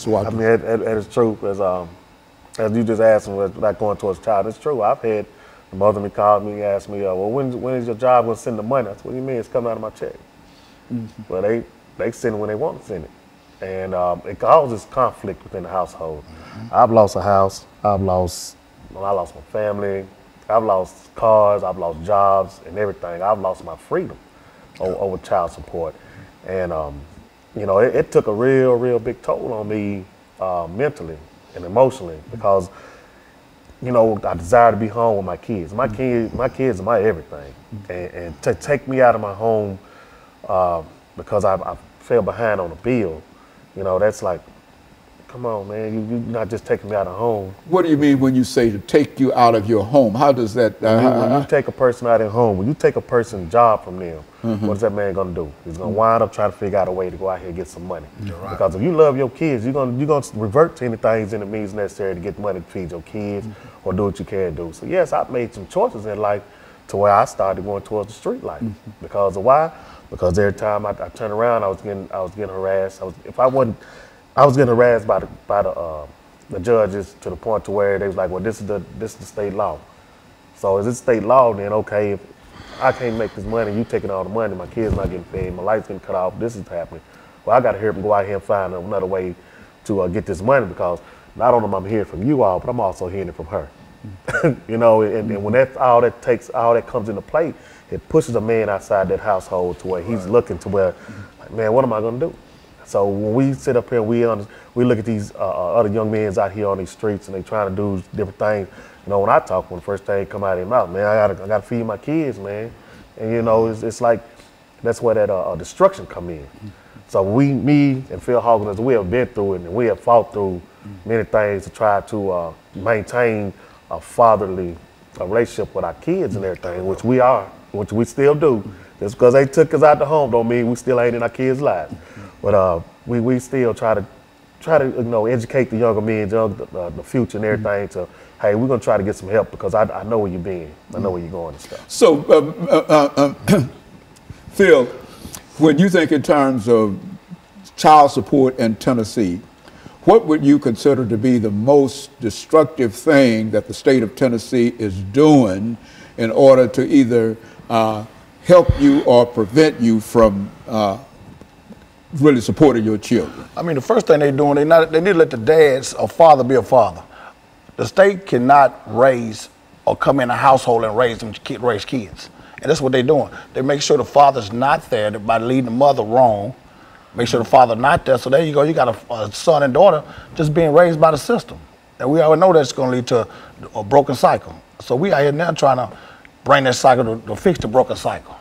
Watkins? I mean, it is true, as you just asked me, without going towards the child, it's true. I've had the mother me called me and asked me, well, when is your job going to send the money? I said, what do you mean? It's coming out of my check. Well, they send it when they want to send it. And it causes conflict within the household. I've lost a house. I lost my family. I've lost cars. I've lost jobs and everything. I've lost my freedom over child support. And, you know, it took a real big toll on me mentally and emotionally because, you know, I desire to be home with my kids. My kids are my everything. And to take me out of my home because I fell behind on a bill, you know, that's like, come on, man, you're not just taking me out of home. What do you mean when you say to take you out of your home? How does that? When you take a person out of home, when you take a person's job from them, what is that man gonna do? He's gonna wind up trying to figure out a way to go out here and get some money. Right. Because if you love your kids, you're gonna revert to anything in the means necessary to get money to feed your kids or do what you can do. So yes, I've made some choices in life to where I started going towards the street life. Because of why? Because every time I turned around, I was getting harassed. I was getting harassed by the judges to the point to where they was like, well, this is the state law. So is it state law? Then okay, if I can't make this money, you taking all the money, my kids not getting fed, my lights getting cut off, this is happening. Well, I got to hurry up and go out here and find another way to get this money because not only am I hearing from you all, but I'm also hearing it from her. You know, and when all that comes into play, it pushes a man outside that household to where he's looking to where, like, man, what am I gonna do? So when we sit up here and we look at these other young men out here on these streets and they trying to do different things, you know, when I talk, when the first thing come out of their mouth, man, I gotta feed my kids, man. And you know, it's like, that's where that destruction come in. So me and Phil Hawkins, we have been through it and we have fought through many things to try to maintain a fatherly relationship with our kids and everything, which we still do. Just because they took us out the home don't mean we still ain't in our kids' lives. But we still try to you know, educate the younger men, the future and everything to, hey, we're gonna try to get some help because I know where you've been, I know where you're going and stuff. So, Phil, when you think in terms of child support in Tennessee, what would you consider to be the most destructive thing that the state of Tennessee is doing in order to either help you or prevent you from really supporting your children? I mean, the first thing they're doing, they need to let the dads or father be a father. The state cannot raise or come in a household and raise kids. And that's what they're doing. They make sure the father's not there by leading the mother wrong. Make sure the father not there. So there you go. You got a son and daughter just being raised by the system. And we already know that's going to lead to a broken cycle. So we are here now trying to bring that cycle to fix the broken cycle.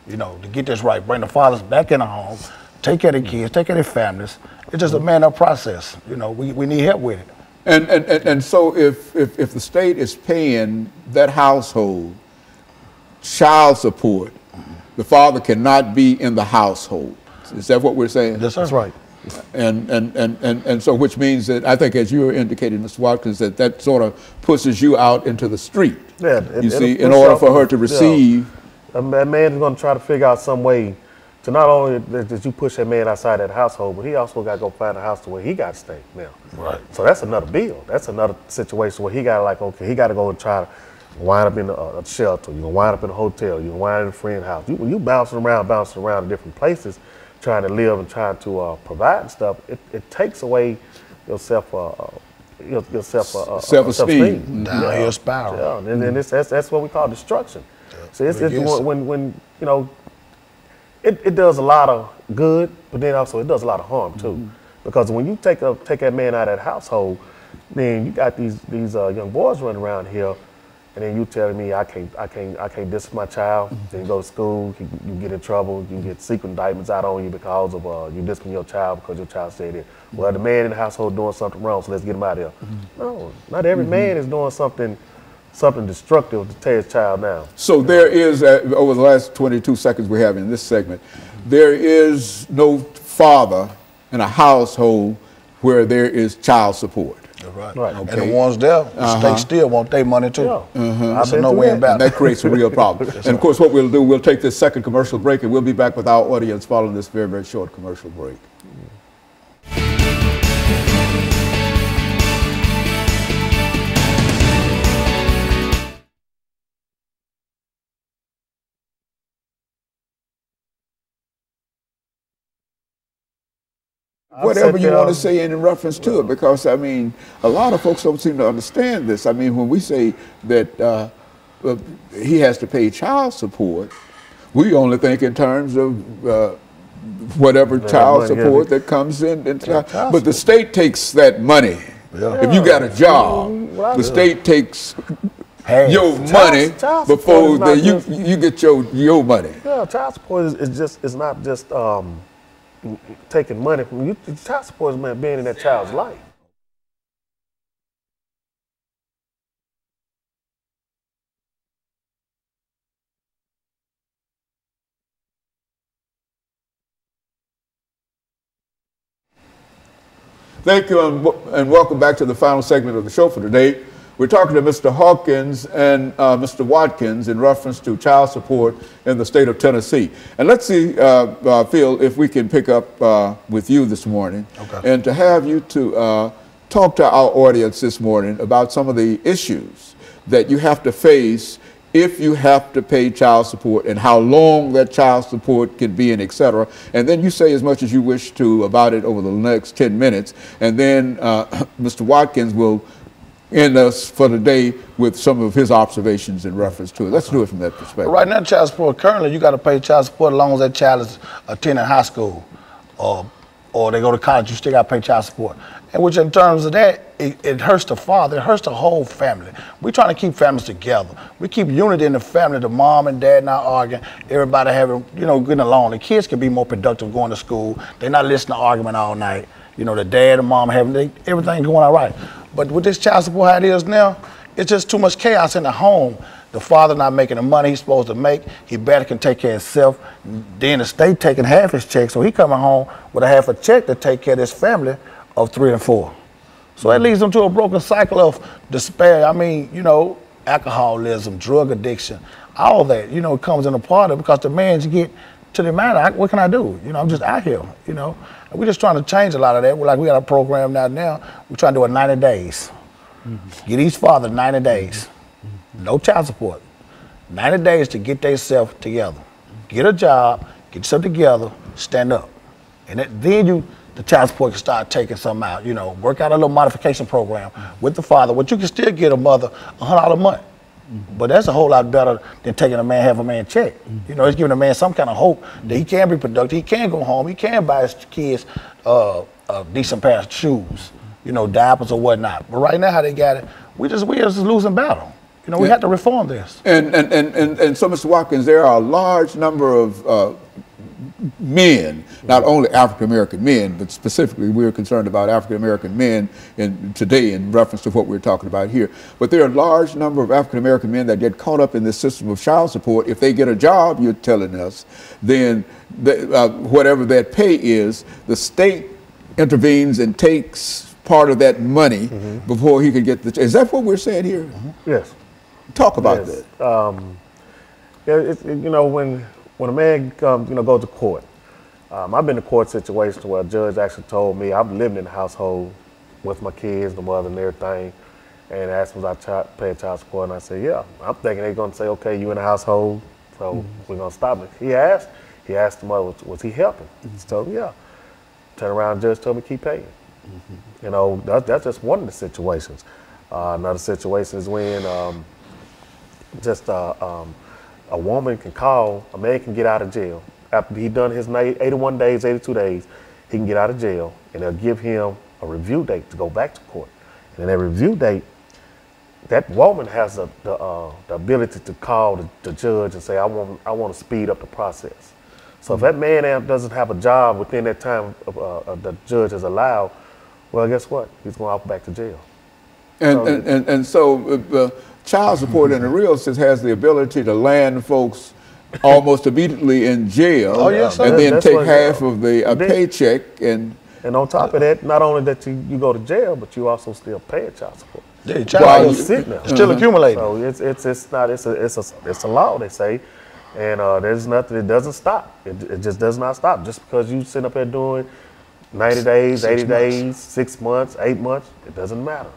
You know, to get this right, bring the fathers back in the home, take care of the kids, take care of their families. It's just a man-up process. You know, we need help with it. And so if the state is paying that household child support, the father cannot be in the household. Is that what we're saying? That's right. And so which means that I think, as you were indicating, Mr. Watkins, that sort of pushes you out into the street. Yeah, you see, in order for her to receive. A man is going to try to figure out some way to not only that you push that man outside that household, but he also got to go find a house to where he got to stay now. Right. So that's another bill. That's another situation where he got to, like, okay, he got to go and try to wind up in a shelter. You're going to wind up in a hotel. You're going to wind up in a friend's house. You bouncing around in different places, trying to live and trying to provide and stuff. It takes away your self-esteem. Downhill spiral. Yeah, and that's what we call destruction. So it's when you know, it does a lot of good, but then also it does a lot of harm too. Because when you take that man out of that household, then you got these young boys running around here, and then you telling me I can't discipline my child. Then you go to school, you get in trouble, you get secret indictments out on you because of you discipline your child because your child said it. Well, the man in the household doing something wrong, so let's get him out of here. No, not every man is doing something destructive to tear his child down. So there is, over the last 22 seconds we have in this segment, there is no father in a household where there is child support. That's right. Right. And the ones there, the state still want their money too. Yeah. That's a no-win battle. And that creates a real problem. And of course, what we'll do, we'll take this second commercial break, and we'll be back with our audience following this very, very short commercial break. Whatever you want to say in reference to it, because I mean, a lot of folks don't seem to understand this. I mean, when we say that he has to pay child support, we only think in terms of whatever child support that comes in. But the state takes that money. Yeah. If you got a job, the state takes your money before you get your money. Yeah, child support is not just taking money from you. Child support is being in that child's life. Thank you, and welcome back to the final segment of the show for today. We're talking to Mr. Hawkins and Mr. Watkins in reference to child support in the state of Tennessee. And let's see, Phil, if we can pick up with you this morning, and to have you to talk to our audience this morning about some of the issues that you have to face if you have to pay child support, and how long that child support can be, and et cetera. And then you say as much as you wish to about it over the next 10 minutes. And then Mr. Watkins will end us for the day with some of his observations in reference to it. Let's do it from that perspective. Right now, child support, currently you got to pay child support as long as that child is attending high school or they go to college, you still got to pay child support. And which in terms of that, it hurts the father, it hurts the whole family. We're trying to keep families together. We keep unity in the family, the mom and dad not arguing, everybody having, getting along. The kids can be more productive going to school. They're not listening to argument all night. The dad and mom having everything going all right. But with this child support how it is now, it's just too much chaos in the home. The father not making the money he's supposed to make. He better can take care of himself. Then the state taking half his check, so he coming home with a half a check to take care of his family of 3 and 4. So that leads them to a broken cycle of despair. I mean, alcoholism, drug addiction, all that, comes in a part of it, because the man get to the man, what can I do? I'm just out here, And we're just trying to change a lot of that. We got a program now. We're trying to do it 90 days. Get each father 90 days. No child support. 90 days to get themselves together. Get a job, get yourself together, stand up. And then the child support can start taking something out, work out a little modification program with the father, but you can still get a mother $100 a month. But that's a whole lot better than taking a man, half a man check. It's giving a man some kind of hope that he can be productive, he can go home, he can buy his kids a decent pair of shoes, diapers or whatnot. But right now how they got it, we just losing battle. We have to reform this. And so, Mr. Watkins, there are a large number of men, not only African-American men, but specifically we're concerned about African-American men today in reference to what we're talking about here. But there are a large number of African-American men that get caught up in this system of child support. If they get a job, you're telling us, then whatever that pay is, the state intervenes and takes part of that money before he can get the. Is that what we're saying here? Yes. Talk about that. When a man comes, goes to court, I've been in court situations where a judge actually told me, I'm living in the household with my kids, the mother and everything, and asked me if I pay child support, and I said, yeah. I'm thinking they're going to say, okay, you in the household, so we're going to stop it. He asked the mother, was he helping? She told me, yeah. Turn around, the judge told me, keep paying. That's just one of the situations. Another situation is when a woman can call, a man can get out of jail. After he done his 81 days, 82 days, he can get out of jail, and they'll give him a review date to go back to court. And in that review date, that woman has the ability to call the judge and say, I want to speed up the process. So if that man doesn't have a job within that time the judge has allowed, well, guess what? He's going off back to jail. And so child support in the real sense has the ability to land folks almost immediately in jail, Oh, yes, sir. and then That's take what- half of the paycheck and And on top of that, not only that you go to jail, but you also still pay child support. Yeah, While child you sitting there. still accumulating. So it's a law, they say, and there's nothing. It doesn't stop. It just does not stop. Just because you sitting up there doing 90 days, 80 days, 6 months, 8 months, it doesn't matter.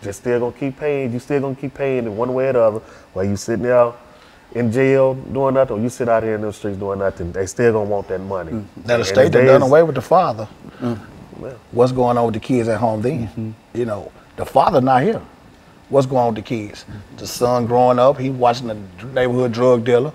You're still gonna keep paying. You still gonna keep paying in one way or the other. While you sitting there in jail doing nothing, or you sit out here in the streets doing nothing, they still gonna want that money. Now the state that done away with the father. What's going on with the kids at home then? You know, the father not here. What's going on with the kids? The son growing up, he watching the neighborhood drug dealer.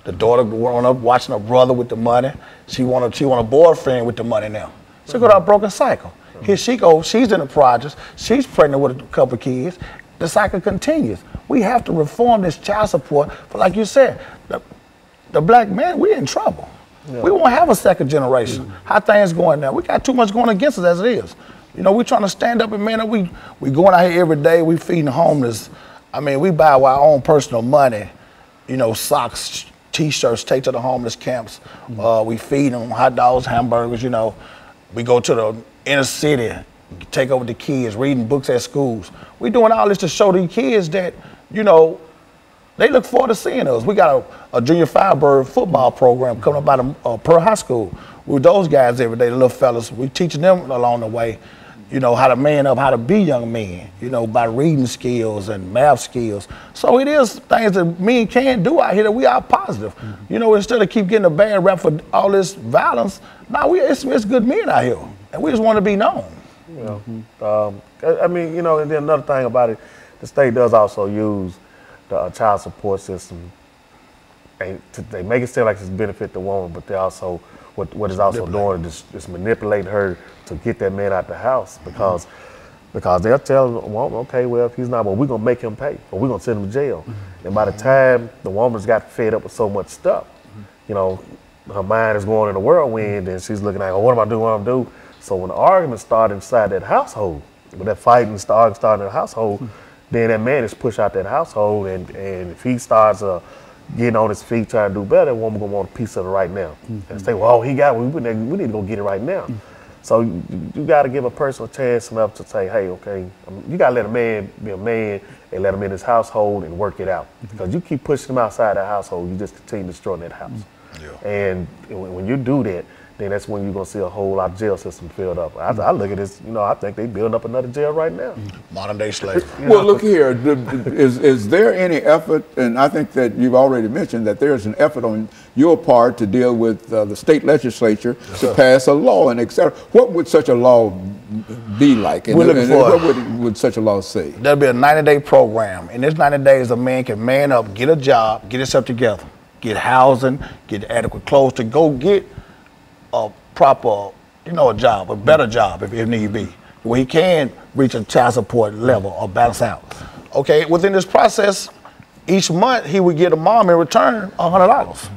The daughter growing up watching her brother with the money. She want a boyfriend with the money now. She go to a broken cycle. Here she goes, she's in the projects, she's pregnant with a couple of kids. The cycle continues. We have to reform this child support, but like you said, the black man, we're in trouble. Yeah. We won't have a second generation. How things going now? We got too much going against us as it is. You know, we're trying to stand up and man up. We going out here every day, we feeding homeless. I mean, we buy our own personal money, you know, socks, t-shirts, take to the homeless camps. We feed them hot dogs, hamburgers, you know. We go to the inner city, take over the kids, reading books at schools. We doing all this to show these kids that, you know, they look forward to seeing us. We got a junior Firebird football program coming up out of Pearl High School. With those guys every day, the little fellas, we teaching them along the way, you know, how to man up, how to be young men, you know, by reading skills and math skills. So it is things that men can do out here that we are positive. You know, instead of keep getting a bad rap for all this violence, it's good men out here, and we just want to be known. You know, I mean, you know, and then another thing about it, the state does also use the child support system, and they make it seem like it's benefit the woman, but they also what is also doing is manipulating her to get that man out the house because they'll tell the woman, okay, well, if he's not, well, we're gonna make him pay, or we're gonna send him to jail. And by the time the woman's got fed up with so much stuff, you know, her mind is going in a whirlwind, and she's looking like, oh, what am I doing? What am I doing? So when the argument started inside that household, when that fighting started in the household, then that man is pushed out that household, and if he starts getting on his feet trying to do better, that woman gonna want a piece of it right now. And say, well, we need to go get it right now. So you got to give a person a chance enough to say, hey, okay, you got to let a man be a man and let him in his household and work it out. Because you keep pushing him outside the household, you just continue destroying that house. And when you do that, then that's when you're going to see a whole lot of jail system filled up. I look at this, you know, I think they building up another jail right now. Modern day slavery. Well, look here, is there any effort, and I think that you've already mentioned that there's an effort on your part to deal with the state legislature to pass a law and et cetera. What would such a law be like? And, what would such a law say? There'll be a 90-day program. In this 90 days, a man can man up, get a job, get himself together, get housing, get adequate clothes to go get a proper, you know, a job, a better job if need be, where he can reach a child support level or balance out. Okay, within this process, each month he would get a mom in return $100.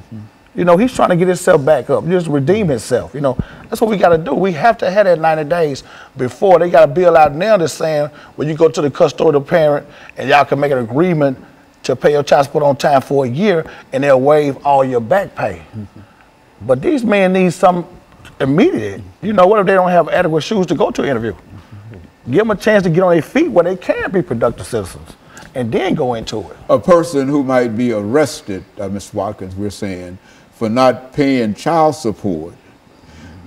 You know, he's trying to get himself back up, just redeem himself. You know, that's what we got to do. We have to have that 90 days before. They got a bill out now that's saying when you go to the custodial parent and y'all can make an agreement to pay your child support on time for a year, and they'll waive all your back pay. But these men need some immediate. You know, what if they don't have adequate shoes to go to an interview? Give them a chance to get on their feet where they can be productive citizens and then go into it. A person who might be arrested, Mr. Watkins, we're saying, for not paying child support,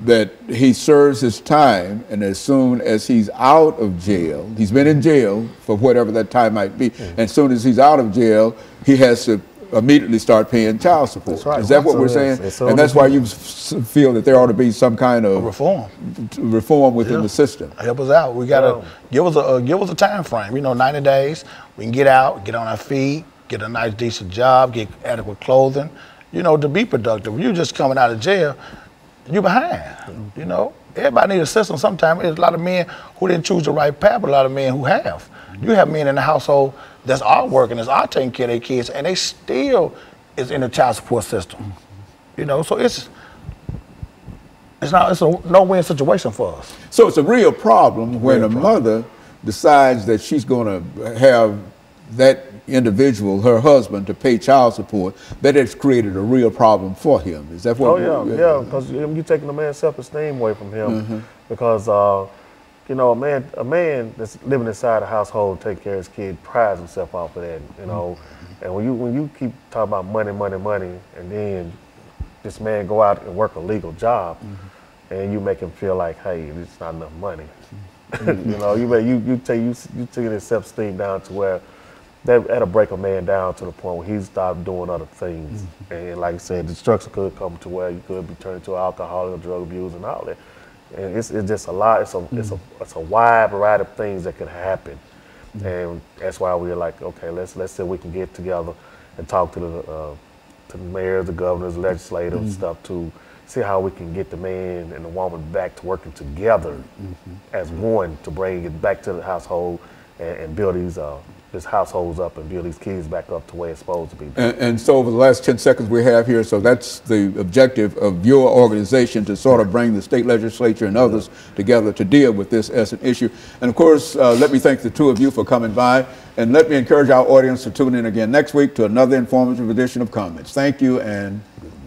that he serves his time, and as soon as he's out of jail, he's been in jail for whatever that time might be, and as soon as he's out of jail, he has to immediately start paying child support. That's right. Is that what we're saying? And that's why you feel that there ought to be some kind of reform within the system. Help us out. We gotta give us a time frame. You know, 90 days. We can get out, get on our feet, get a nice decent job, get adequate clothing. You know, to be productive. You just coming out of jail, you behind. You know, everybody needs assistance. Sometimes there's a lot of men who didn't choose the right path, but a lot of men who have. You have men in the household that's all working, that's all taking care of their kids, and they still is in the child support system. You know, so it's a no-win situation for us. So it's a real problem when a mother decides that she's going to have that individual, her husband, to pay child support, that it's created a real problem for him. Is that what? Oh yeah, because you're taking the man's self-esteem away from him, because you know, a man that's living inside a household, taking care of his kid, prides himself off of that. You know, and when you keep talking about money, and then this man go out and work a legal job, and you make him feel like, hey, it's not enough money. You know, you take his self-esteem down to where that'll break a man down to the point where he stopped doing other things. And like I said, destruction could come to where you could be turned to alcohol or drug abuse and all that. And it's just a lot. It's a wide variety of things that could happen. And that's why we're like, okay, let's see if we can get together and talk to the mayors, the governors, legislators, and stuff to see how we can get the man and the woman back to working together as one to bring it back to the household and build these households up and build these kids back up to where it's supposed to be. And so over the last 10 seconds we have here, so that's the objective of your organization, to sort of bring the state legislature and others together to deal with this as an issue. And of course, let me thank the two of you for coming by, and let me encourage our audience to tune in again next week to another informative edition of Comments. Thank you and goodbye.